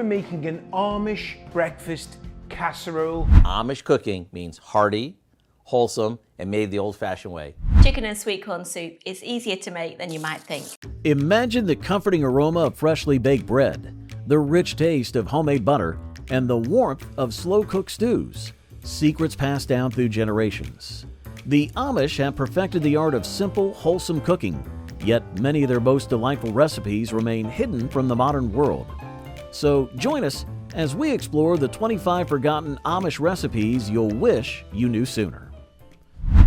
we're making an Amish breakfast casserole. Amish cooking means hearty, wholesome, and made the old-fashioned way. Chicken and sweet corn soup is easier to make than you might think. Imagine the comforting aroma of freshly baked bread, the rich taste of homemade butter, and the warmth of slow-cooked stews, secrets passed down through generations. The Amish have perfected the art of simple, wholesome cooking, yet many of their most delightful recipes remain hidden from the modern world. So join us as we explore the 25 forgotten Amish recipes you'll wish you knew sooner.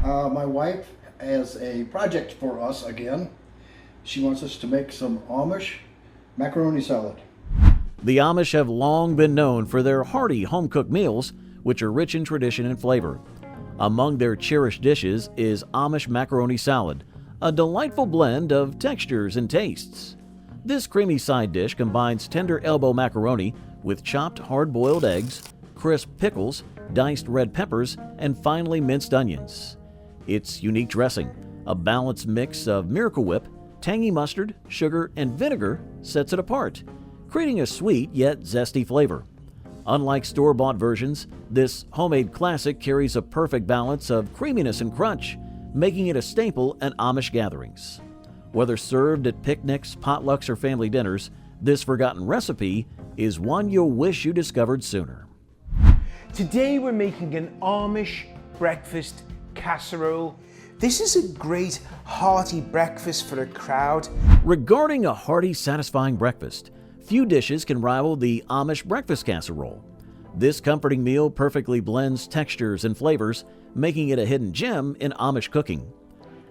My wife has a project for us again. She wants us to make some Amish macaroni salad. The Amish have long been known for their hearty home-cooked meals, which are rich in tradition and flavor. Among their cherished dishes is Amish macaroni salad, a delightful blend of textures and tastes. This creamy side dish combines tender elbow macaroni with chopped hard-boiled eggs, crisp pickles, diced red peppers, and finely minced onions. Its unique dressing, a balanced mix of Miracle Whip, tangy mustard, sugar, and vinegar, sets it apart, creating a sweet yet zesty flavor. Unlike store-bought versions, this homemade classic carries a perfect balance of creaminess and crunch, making it a staple at Amish gatherings. Whether served at picnics, potlucks, or family dinners, this forgotten recipe is one you'll wish you discovered sooner. Today we're making an Amish breakfast casserole. This is a great hearty breakfast for a crowd. Regarding a hearty, satisfying breakfast, few dishes can rival the Amish breakfast casserole. This comforting meal perfectly blends textures and flavors, making it a hidden gem in Amish cooking.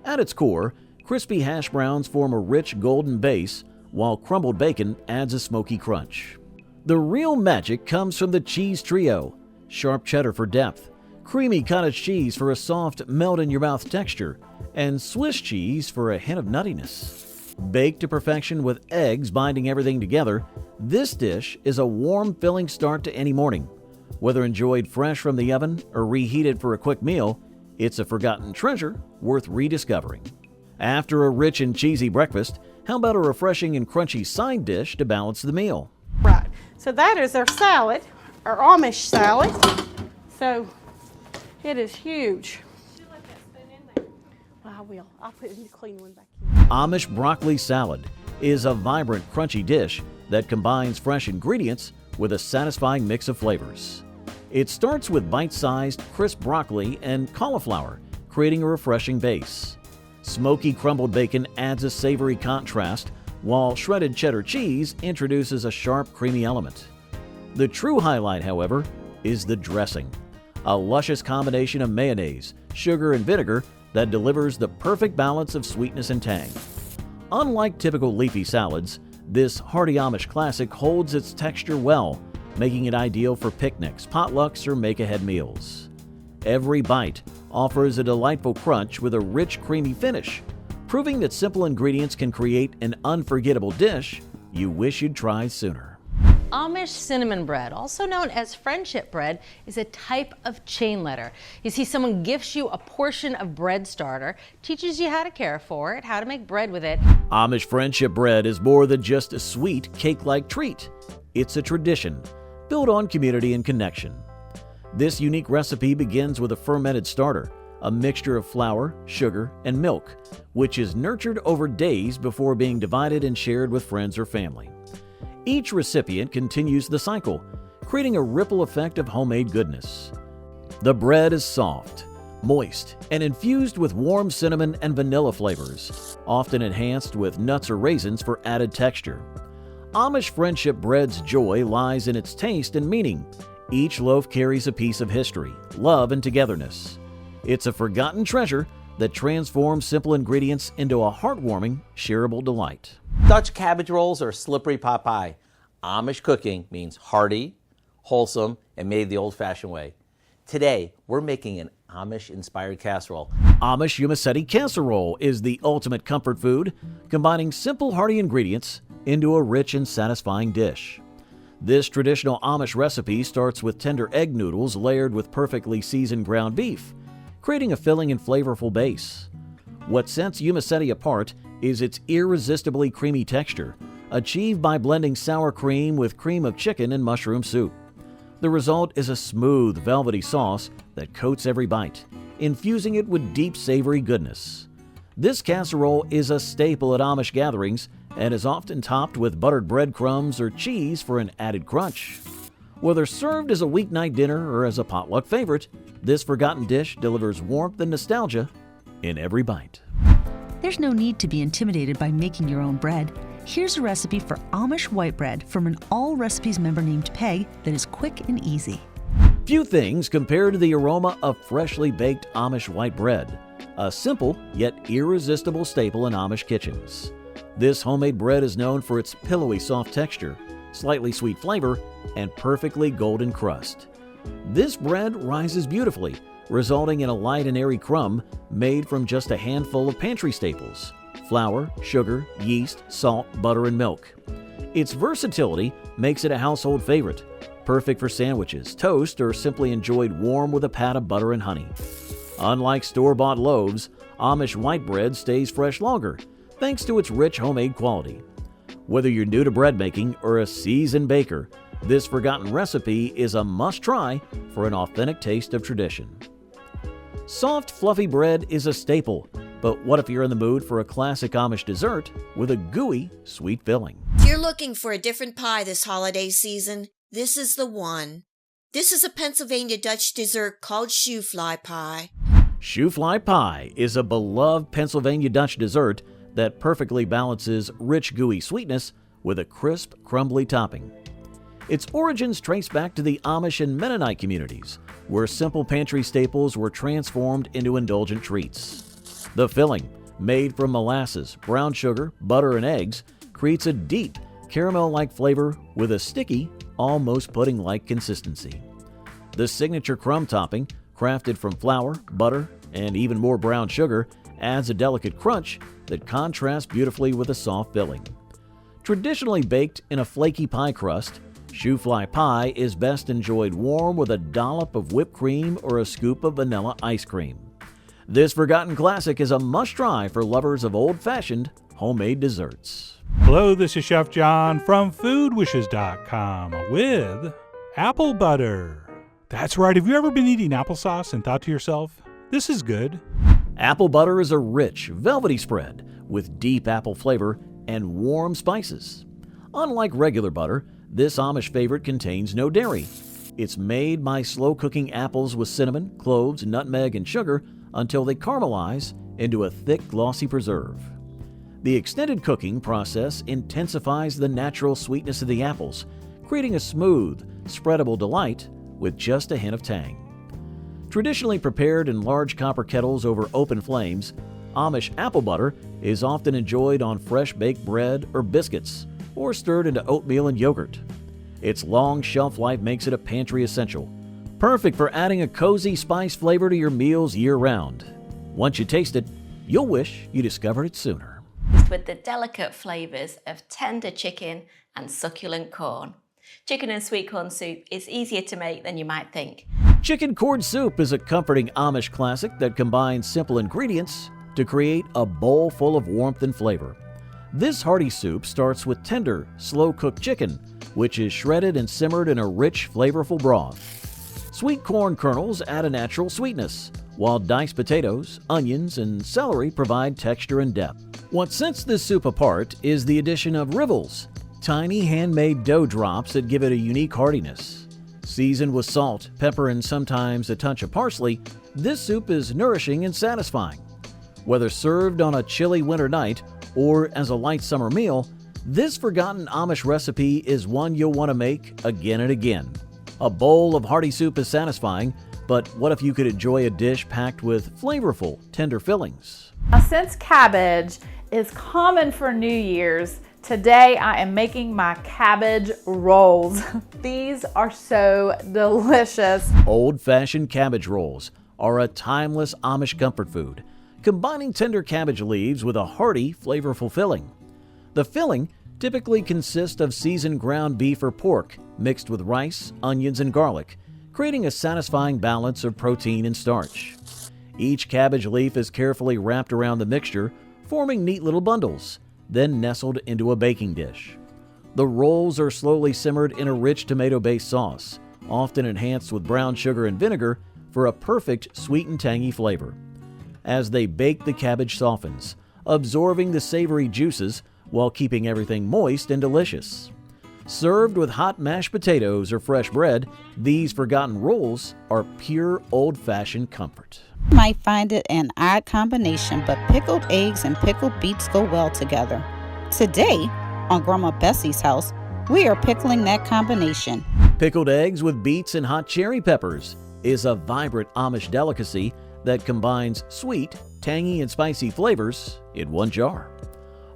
At its core, crispy hash browns form a rich golden base, while crumbled bacon adds a smoky crunch. The real magic comes from the cheese trio: sharp cheddar for depth, creamy cottage cheese for a soft, melt-in-your-mouth texture, and Swiss cheese for a hint of nuttiness. Baked to perfection with eggs binding everything together, this dish is a warm, filling start to any morning. Whether enjoyed fresh from the oven or reheated for a quick meal, it's a forgotten treasure worth rediscovering. After a rich and cheesy breakfast, how about a refreshing and crunchy side dish to balance the meal? Right, so that is our salad, our Amish salad. So it is huge. Well, I will. I'll put it in the clean one back here. Amish broccoli salad is a vibrant, crunchy dish that combines fresh ingredients with a satisfying mix of flavors. It starts with bite-sized, crisp broccoli and cauliflower, creating a refreshing base. Smoky crumbled bacon adds a savory contrast, while shredded cheddar cheese introduces a sharp, creamy element. The true highlight, however, is the dressing, a luscious combination of mayonnaise, sugar, and vinegar that delivers the perfect balance of sweetness and tang. Unlike typical leafy salads, this hearty Amish classic holds its texture well, making it ideal for picnics, potlucks, or make-ahead meals. Every bite offers a delightful crunch with a rich, creamy finish, proving that simple ingredients can create an unforgettable dish you wish you'd tried sooner. Amish cinnamon bread, also known as friendship bread, is a type of chain letter. You see, someone gifts you a portion of bread starter, teaches you how to care for it, how to make bread with it. Amish friendship bread is more than just a sweet, cake-like treat. It's a tradition, built on community and connection. This unique recipe begins with a fermented starter, a mixture of flour, sugar, and milk, which is nurtured over days before being divided and shared with friends or family. Each recipient continues the cycle, creating a ripple effect of homemade goodness. The bread is soft, moist, and infused with warm cinnamon and vanilla flavors, often enhanced with nuts or raisins for added texture. Amish friendship bread's joy lies in its taste and meaning. Each loaf carries a piece of history, love, and togetherness. It's a forgotten treasure that transforms simple ingredients into a heartwarming, shareable delight. Dutch cabbage rolls or slippery pot pie. Amish cooking means hearty, wholesome, and made the old-fashioned way. Today, we're making an Amish-inspired casserole. Amish Yumasetti casserole is the ultimate comfort food, combining simple, hearty ingredients into a rich and satisfying dish. This traditional Amish recipe starts with tender egg noodles layered with perfectly seasoned ground beef, creating a filling and flavorful base. What sets Yumasetti apart is its irresistibly creamy texture, achieved by blending sour cream with cream of chicken and mushroom soup. The result is a smooth, velvety sauce that coats every bite, infusing it with deep, savory goodness. This casserole is a staple at Amish gatherings and is often topped with buttered breadcrumbs or cheese for an added crunch. Whether served as a weeknight dinner or as a potluck favorite, this forgotten dish delivers warmth and nostalgia in every bite. There's no need to be intimidated by making your own bread. Here's a recipe for Amish white bread from an All Recipes member named Peg that is quick and easy. Few things compare to the aroma of freshly baked Amish white bread, a simple yet irresistible staple in Amish kitchens. This homemade bread is known for its pillowy soft texture, slightly sweet flavor, and perfectly golden crust. This bread rises beautifully, resulting in a light and airy crumb made from just a handful of pantry staples: flour, sugar, yeast, salt, butter, and milk. Its versatility makes it a household favorite, perfect for sandwiches, toast, or simply enjoyed warm with a pat of butter and honey. Unlike store-bought loaves, Amish white bread stays fresh longer, thanks to its rich homemade quality. Whether you're new to bread making or a seasoned baker, this forgotten recipe is a must-try for an authentic taste of tradition. Soft, fluffy bread is a staple, but what if you're in the mood for a classic Amish dessert with a gooey, sweet filling? If you're looking for a different pie this holiday season, this is the one. This is a Pennsylvania Dutch dessert called shoe fly pie. Shoe fly pie is a beloved Pennsylvania Dutch dessert that perfectly balances rich, gooey sweetness with a crisp, crumbly topping. Its origins trace back to the Amish and Mennonite communities, where simple pantry staples were transformed into indulgent treats. The filling, made from molasses, brown sugar, butter, and eggs, creates a deep, caramel-like flavor with a sticky, almost pudding-like consistency. The signature crumb topping, crafted from flour, butter, and even more brown sugar, adds a delicate crunch that contrasts beautifully with a soft filling. Traditionally baked in a flaky pie crust, shoe fly pie is best enjoyed warm with a dollop of whipped cream or a scoop of vanilla ice cream. This forgotten classic is a must-try for lovers of old-fashioned homemade desserts. Hello, this is Chef John from foodwishes.com with apple butter. That's right. Have you ever been eating applesauce and thought to yourself, this is good? Apple butter is a rich, velvety spread with deep apple flavor and warm spices. Unlike regular butter, this Amish favorite contains no dairy. It's made by slow cooking apples with cinnamon, cloves, nutmeg, and sugar until they caramelize into a thick, glossy preserve. The extended cooking process intensifies the natural sweetness of the apples, creating a smooth, spreadable delight with just a hint of tang. Traditionally prepared in large copper kettles over open flames, Amish apple butter is often enjoyed on fresh baked bread or biscuits, or stirred into oatmeal and yogurt. Its long shelf life makes it a pantry essential, perfect for adding a cozy spice flavor to your meals year-round. Once you taste it, you'll wish you discovered it sooner. With the delicate flavours of tender chicken and succulent corn. Chicken and sweet corn soup is easier to make than you might think. Chicken corn soup is a comforting Amish classic that combines simple ingredients to create a bowl full of warmth and flavor. This hearty soup starts with tender, slow-cooked chicken, which is shredded and simmered in a rich, flavorful broth. Sweet corn kernels add a natural sweetness, while diced potatoes, onions, and celery provide texture and depth. What sets this soup apart is the addition of rivels, tiny handmade dough drops that give it a unique heartiness. Seasoned with salt, pepper, and sometimes a touch of parsley, this soup is nourishing and satisfying. Whether served on a chilly winter night or as a light summer meal, this forgotten Amish recipe is one you'll want to make again and again. A bowl of hearty soup is satisfying, but what if you could enjoy a dish packed with flavorful, tender fillings? Since cabbage is common for New Year's, today I am making my cabbage rolls. These are so delicious. Old-fashioned cabbage rolls are a timeless Amish comfort food, combining tender cabbage leaves with a hearty, flavorful filling. The filling typically consists of seasoned ground beef or pork mixed with rice, onions, and garlic, creating a satisfying balance of protein and starch. Each cabbage leaf is carefully wrapped around the mixture, forming neat little bundles, then nestled into a baking dish. The rolls are slowly simmered in a rich tomato-based sauce, often enhanced with brown sugar and vinegar for a perfect sweet and tangy flavor. As they bake, the cabbage softens, absorbing the savory juices while keeping everything moist and delicious. Served with hot mashed potatoes or fresh bread, these forgotten rolls are pure old-fashioned comfort. You might find it an odd combination, but pickled eggs and pickled beets go well together. Today, on Grandma Bessie's house, we are pickling that combination. Pickled eggs with beets and hot cherry peppers is a vibrant Amish delicacy that combines sweet, tangy, and spicy flavors in one jar.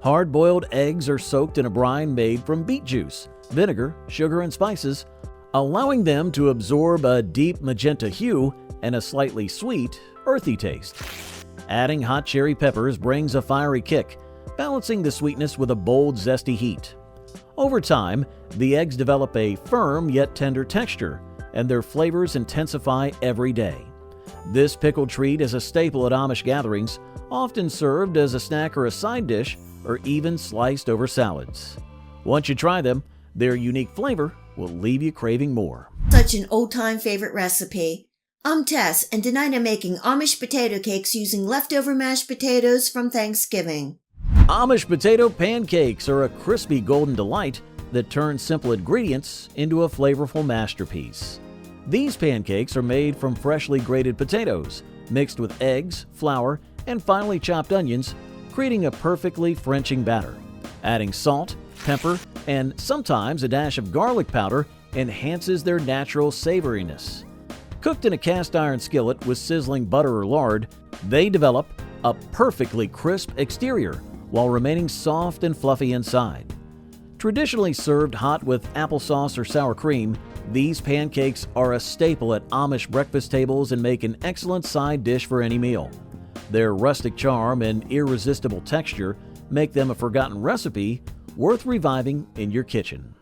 Hard-boiled eggs are soaked in a brine made from beet juice, vinegar, sugar, and spices, allowing them to absorb a deep magenta hue and a slightly sweet, earthy taste. Adding hot cherry peppers brings a fiery kick, balancing the sweetness with a bold, zesty heat. Over time, the eggs develop a firm yet tender texture, and their flavors intensify every day. This pickled treat is a staple at Amish gatherings, often served as a snack or a side dish, or even sliced over salads. Once you try them, their unique flavor will leave you craving more. Such an old-time favorite recipe. I'm Tess, and tonight I'm making Amish potato cakes using leftover mashed potatoes from Thanksgiving. Amish potato pancakes are a crispy golden delight that turns simple ingredients into a flavorful masterpiece. These pancakes are made from freshly grated potatoes, mixed with eggs, flour, and finely chopped onions, creating a perfectly Frenching batter. Adding salt, pepper, and sometimes a dash of garlic powder enhances their natural savoriness. Cooked in a cast iron skillet with sizzling butter or lard, they develop a perfectly crisp exterior while remaining soft and fluffy inside. Traditionally served hot with applesauce or sour cream, these pancakes are a staple at Amish breakfast tables and make an excellent side dish for any meal. Their rustic charm and irresistible texture make them a forgotten recipe worth reviving in your kitchen.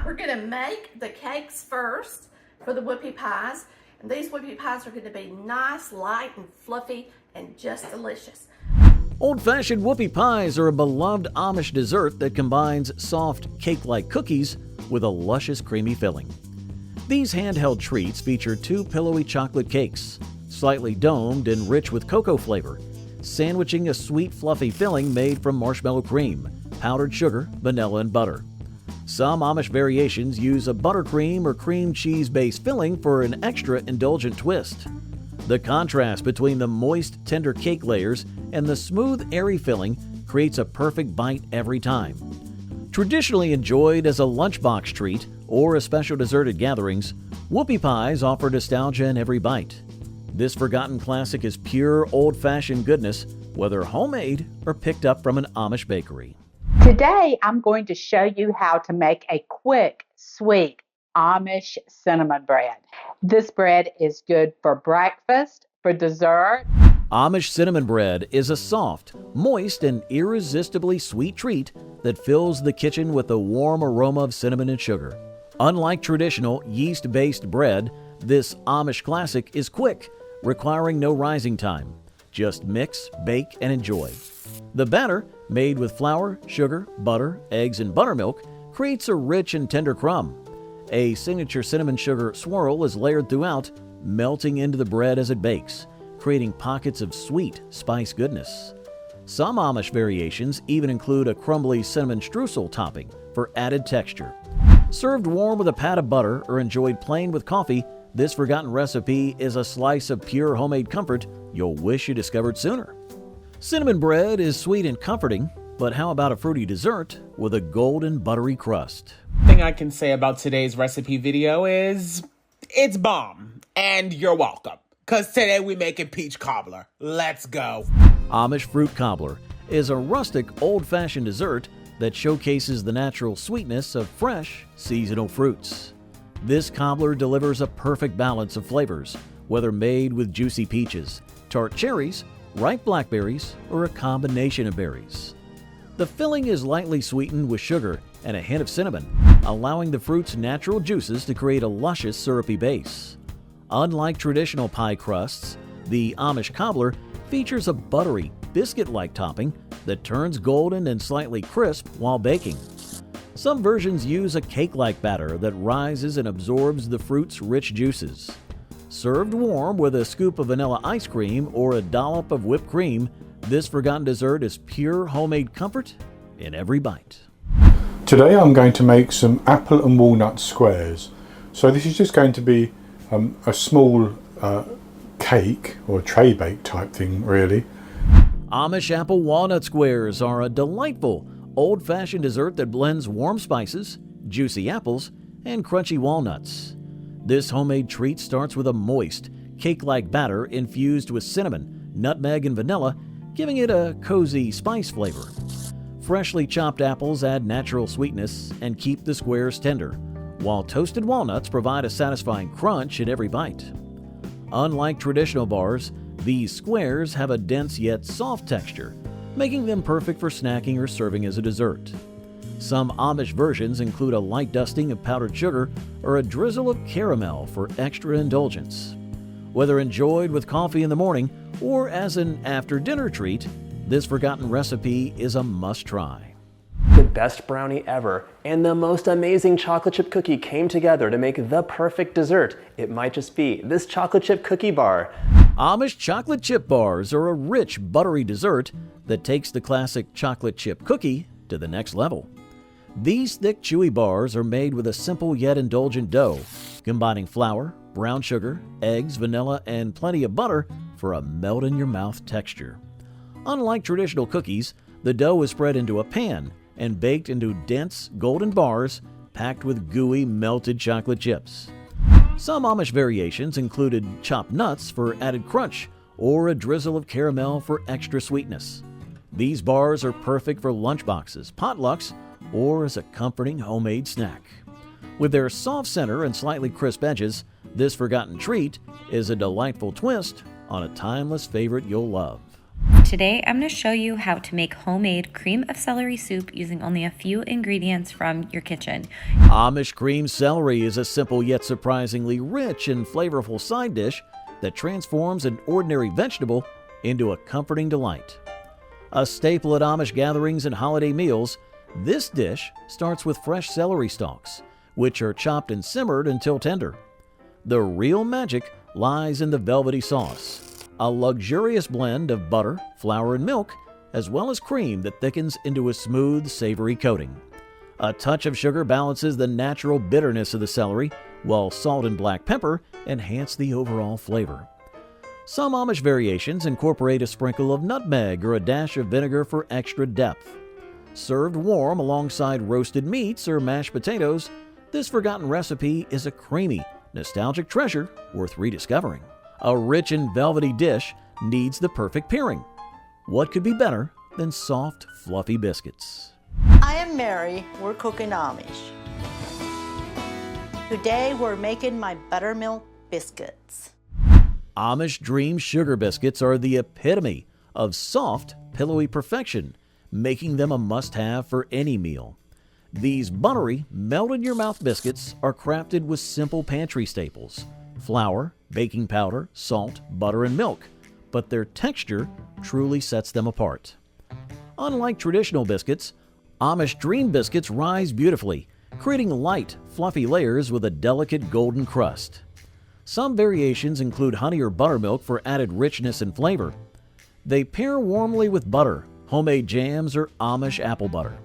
We're going to make the cakes first for the whoopie pies. And these whoopie pies are going to be nice, light, and fluffy, and just delicious. Old-fashioned whoopie pies are a beloved Amish dessert that combines soft, cake-like cookies with a luscious, creamy filling. These handheld treats feature two pillowy chocolate cakes, slightly domed and rich with cocoa flavor, sandwiching a sweet, fluffy filling made from marshmallow cream, powdered sugar, vanilla, and butter. Some Amish variations use a buttercream or cream cheese-based filling for an extra indulgent twist. The contrast between the moist, tender cake layers and the smooth, airy filling creates a perfect bite every time. Traditionally enjoyed as a lunchbox treat or a special dessert at gatherings, whoopie pies offer nostalgia in every bite. This forgotten classic is pure old-fashioned goodness, whether homemade or picked up from an Amish bakery. Today, I'm going to show you how to make a quick, sweet Amish cinnamon bread. This bread is good for breakfast, for dessert. Amish cinnamon bread is a soft, moist, and irresistibly sweet treat that fills the kitchen with a warm aroma of cinnamon and sugar. Unlike traditional yeast-based bread, this Amish classic is quick, requiring no rising time. Just mix, bake, and enjoy. The batter, made with flour, sugar, butter, eggs, and buttermilk, creates a rich and tender crumb. A signature cinnamon sugar swirl is layered throughout, melting into the bread as it bakes, creating pockets of sweet spice goodness. Some Amish variations even include a crumbly cinnamon streusel topping for added texture. Served warm with a pat of butter or enjoyed plain with coffee, this forgotten recipe is a slice of pure homemade comfort you'll wish you discovered sooner. Cinnamon bread is sweet and comforting, but how about a fruity dessert with a golden buttery crust? Thing I can say about today's recipe video is it's bomb, and you're welcome. Cause today we making peach cobbler. Let's go. Amish fruit cobbler is a rustic, old-fashioned dessert that showcases the natural sweetness of fresh, seasonal fruits. This cobbler delivers a perfect balance of flavors, whether made with juicy peaches, tart cherries, ripe blackberries, or a combination of berries. The filling is lightly sweetened with sugar and a hint of cinnamon, allowing the fruit's natural juices to create a luscious, syrupy base. Unlike traditional pie crusts, the Amish cobbler features a buttery, biscuit-like topping that turns golden and slightly crisp while baking. Some versions use a cake-like batter that rises and absorbs the fruit's rich juices. Served warm with a scoop of vanilla ice cream or a dollop of whipped cream, this forgotten dessert is pure homemade comfort in every bite. Today I'm going to make some apple and walnut squares. So this is just going to be a small cake or tray bake type thing really. Amish apple walnut squares are a delightful old-fashioned dessert that blends warm spices, juicy apples, and crunchy walnuts. This homemade treat starts with a moist, cake-like batter infused with cinnamon, nutmeg, and vanilla, giving it a cozy spice flavor. Freshly chopped apples add natural sweetness and keep the squares tender, while toasted walnuts provide a satisfying crunch in every bite. Unlike traditional bars, these squares have a dense yet soft texture, making them perfect for snacking or serving as a dessert. Some Amish versions include a light dusting of powdered sugar or a drizzle of caramel for extra indulgence. Whether enjoyed with coffee in the morning or as an after-dinner treat, this forgotten recipe is a must-try. The best brownie ever and the most amazing chocolate chip cookie came together to make the perfect dessert. It might just be this chocolate chip cookie bar. Amish chocolate chip bars are a rich, buttery dessert that takes the classic chocolate chip cookie to the next level. These thick, chewy bars are made with a simple yet indulgent dough, combining flour, brown sugar, eggs, vanilla, and plenty of butter for a melt-in-your-mouth texture. Unlike traditional cookies, the dough is spread into a pan and baked into dense, golden bars packed with gooey, melted chocolate chips. Some Amish variations included chopped nuts for added crunch or a drizzle of caramel for extra sweetness. These bars are perfect for lunchboxes, potlucks, or as a comforting homemade snack. With their soft center and slightly crisp edges, this forgotten treat is a delightful twist on a timeless favorite you'll love. Today I'm going to show you how to make homemade cream of celery soup using only a few ingredients from your kitchen. Amish cream celery is a simple yet surprisingly rich and flavorful side dish that transforms an ordinary vegetable into a comforting delight. A staple at Amish gatherings and holiday meals, this dish starts with fresh celery stalks, which are chopped and simmered until tender. The real magic lies in the velvety sauce, a luxurious blend of butter, flour, and milk, as well as cream that thickens into a smooth, savory coating. A touch of sugar balances the natural bitterness of the celery, while salt and black pepper enhance the overall flavor. Some Amish variations incorporate a sprinkle of nutmeg or a dash of vinegar for extra depth. Served warm alongside roasted meats or mashed potatoes, this forgotten recipe is a creamy, nostalgic treasure worth rediscovering. A rich and velvety dish needs the perfect pairing. What could be better than soft, fluffy biscuits? I am Mary. We're cooking Amish. Today we're making my buttermilk biscuits. Amish Dream Sugar Biscuits are the epitome of soft, pillowy perfection, making them a must-have for any meal. These buttery, melt-in-your-mouth biscuits are crafted with simple pantry staples: flour, baking powder, salt, butter, and milk, but their texture truly sets them apart. Unlike traditional biscuits, Amish Dream Biscuits rise beautifully, creating light, fluffy layers with a delicate golden crust. Some variations include honey or buttermilk for added richness and flavor. They pair warmly with butter, homemade jams, or Amish apple butter.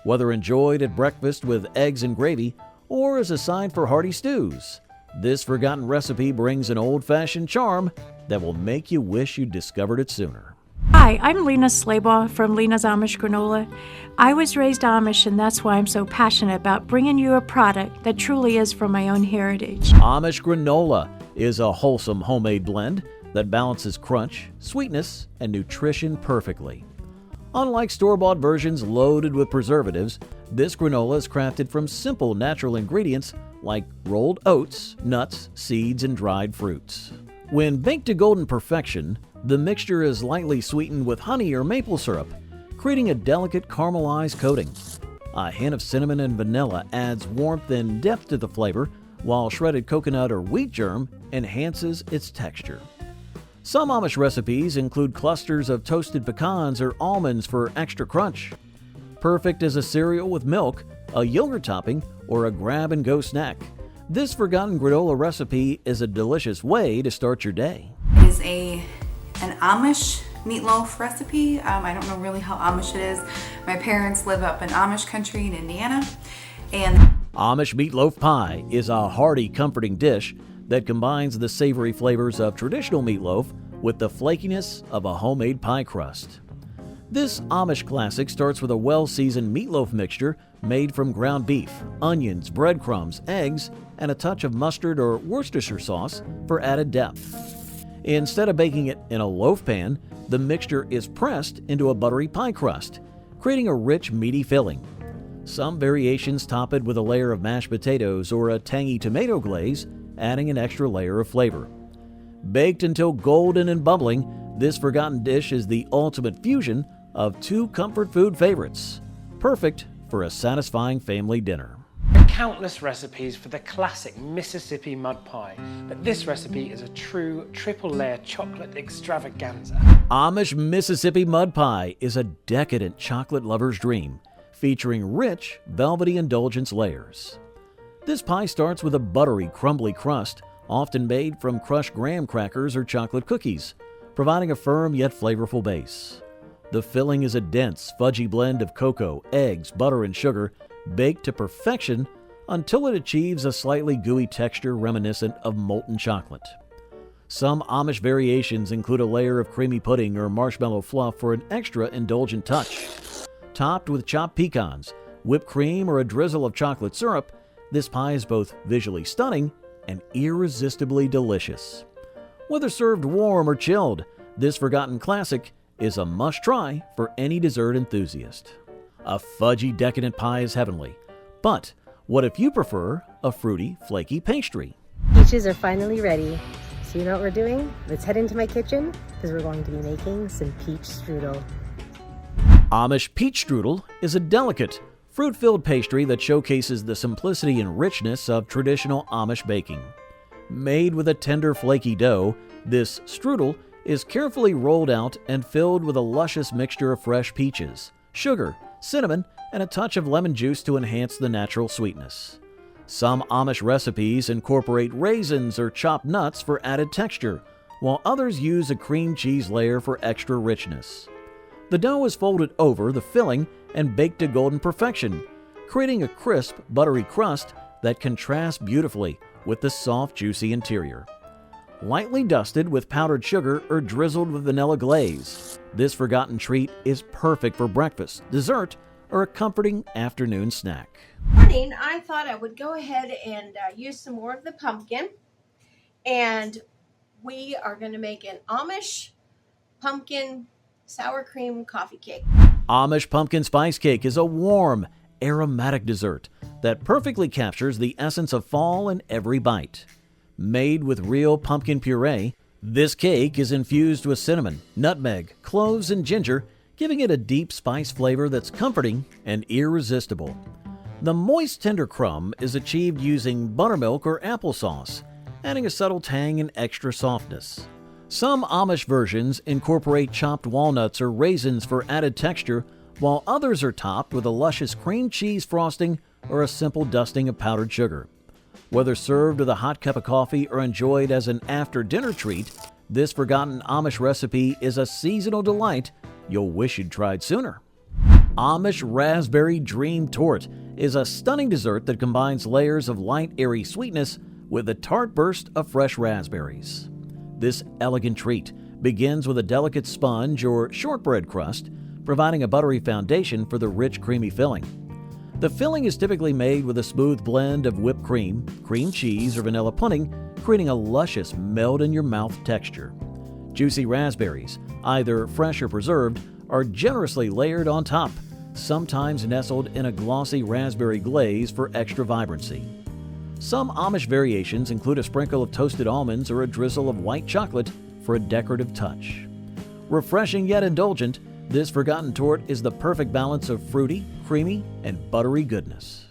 Whether enjoyed at breakfast with eggs and gravy or as a side for hearty stews, this forgotten recipe brings an old-fashioned charm that will make you wish you'd discovered it sooner. Hi, I'm Lena Slaybaugh from Lena's Amish Granola. I was raised Amish, and that's why I'm so passionate about bringing you a product that truly is from my own heritage. Amish Granola is a wholesome homemade blend that balances crunch, sweetness, and nutrition perfectly. Unlike store-bought versions loaded with preservatives, this granola is crafted from simple natural ingredients like rolled oats, nuts, seeds, and dried fruits. When baked to golden perfection, the mixture is lightly sweetened with honey or maple syrup, creating a delicate caramelized coating. A hint of cinnamon and vanilla adds warmth and depth to the flavor, while shredded coconut or wheat germ enhances its texture. Some Amish recipes include clusters of toasted pecans or almonds for extra crunch. Perfect as a cereal with milk, a yogurt topping, or a grab-and-go snack. This forgotten granola recipe is a delicious way to start your day. It is an Amish meatloaf recipe. I don't know really how Amish it is. My parents live up in Amish country in Indiana, and Amish meatloaf pie is a hearty, comforting dish that combines the savory flavors of traditional meatloaf with the flakiness of a homemade pie crust. This Amish classic starts with a well-seasoned meatloaf mixture made from ground beef, onions, breadcrumbs, eggs, and a touch of mustard or Worcestershire sauce for added depth. Instead of baking it in a loaf pan, the mixture is pressed into a buttery pie crust, creating a rich, meaty filling. Some variations top it with a layer of mashed potatoes or a tangy tomato glaze, adding an extra layer of flavor. Baked until golden and bubbling, this forgotten dish is the ultimate fusion of two comfort food favorites, perfect for a satisfying family dinner. There are countless recipes for the classic Mississippi mud pie, but this recipe is a true triple-layer chocolate extravaganza. Amish Mississippi mud pie is a decadent chocolate lover's dream, featuring rich, velvety indulgence layers. This pie starts with a buttery, crumbly crust, often made from crushed graham crackers or chocolate cookies, providing a firm yet flavorful base. The filling is a dense, fudgy blend of cocoa, eggs, butter, and sugar, baked to perfection until it achieves a slightly gooey texture reminiscent of molten chocolate. Some Amish variations include a layer of creamy pudding or marshmallow fluff for an extra indulgent touch. Topped with chopped pecans, whipped cream, or a drizzle of chocolate syrup, this pie is both visually stunning and irresistibly delicious. Whether served warm or chilled, this forgotten classic is a must-try for any dessert enthusiast. A fudgy, decadent pie is heavenly, but what if you prefer a fruity, flaky pastry? Peaches are finally ready. So you know what we're doing? Let's head into my kitchen because we're going to be making some peach strudel. Amish peach strudel is a delicate, fruit-filled pastry that showcases the simplicity and richness of traditional Amish baking. Made with a tender, flaky dough, this strudel is carefully rolled out and filled with a luscious mixture of fresh peaches, sugar, cinnamon, and a touch of lemon juice to enhance the natural sweetness. Some Amish recipes incorporate raisins or chopped nuts for added texture, while others use a cream cheese layer for extra richness. The dough is folded over the filling and baked to golden perfection, creating a crisp, buttery crust that contrasts beautifully with the soft, juicy interior. Lightly dusted with powdered sugar or drizzled with vanilla glaze, this forgotten treat is perfect for breakfast, dessert, or a comforting afternoon snack. Morning, I thought I would go ahead and use some more of the pumpkin, and we are going to make an Amish pumpkin sour cream coffee cake. Amish pumpkin spice cake is a warm, aromatic dessert that perfectly captures the essence of fall in every bite. Made with real pumpkin puree, this cake is infused with cinnamon, nutmeg, cloves, and ginger, giving it a deep spice flavor that's comforting and irresistible. The moist, tender crumb is achieved using buttermilk or applesauce, adding a subtle tang and extra softness. Some Amish versions incorporate chopped walnuts or raisins for added texture, while others are topped with a luscious cream cheese frosting or a simple dusting of powdered sugar. Whether served with a hot cup of coffee or enjoyed as an after-dinner treat, this forgotten Amish recipe is a seasonal delight you'll wish you'd tried sooner. Amish Raspberry Dream Torte is a stunning dessert that combines layers of light, airy sweetness with a tart burst of fresh raspberries. This elegant treat begins with a delicate sponge or shortbread crust, providing a buttery foundation for the rich, creamy filling. The filling is typically made with a smooth blend of whipped cream, cream cheese, or vanilla pudding, creating a luscious melt-in-your-mouth texture. Juicy raspberries, either fresh or preserved, are generously layered on top, sometimes nestled in a glossy raspberry glaze for extra vibrancy. Some Amish variations include a sprinkle of toasted almonds or a drizzle of white chocolate for a decorative touch. Refreshing yet indulgent, this forgotten torte is the perfect balance of fruity, creamy, and buttery goodness.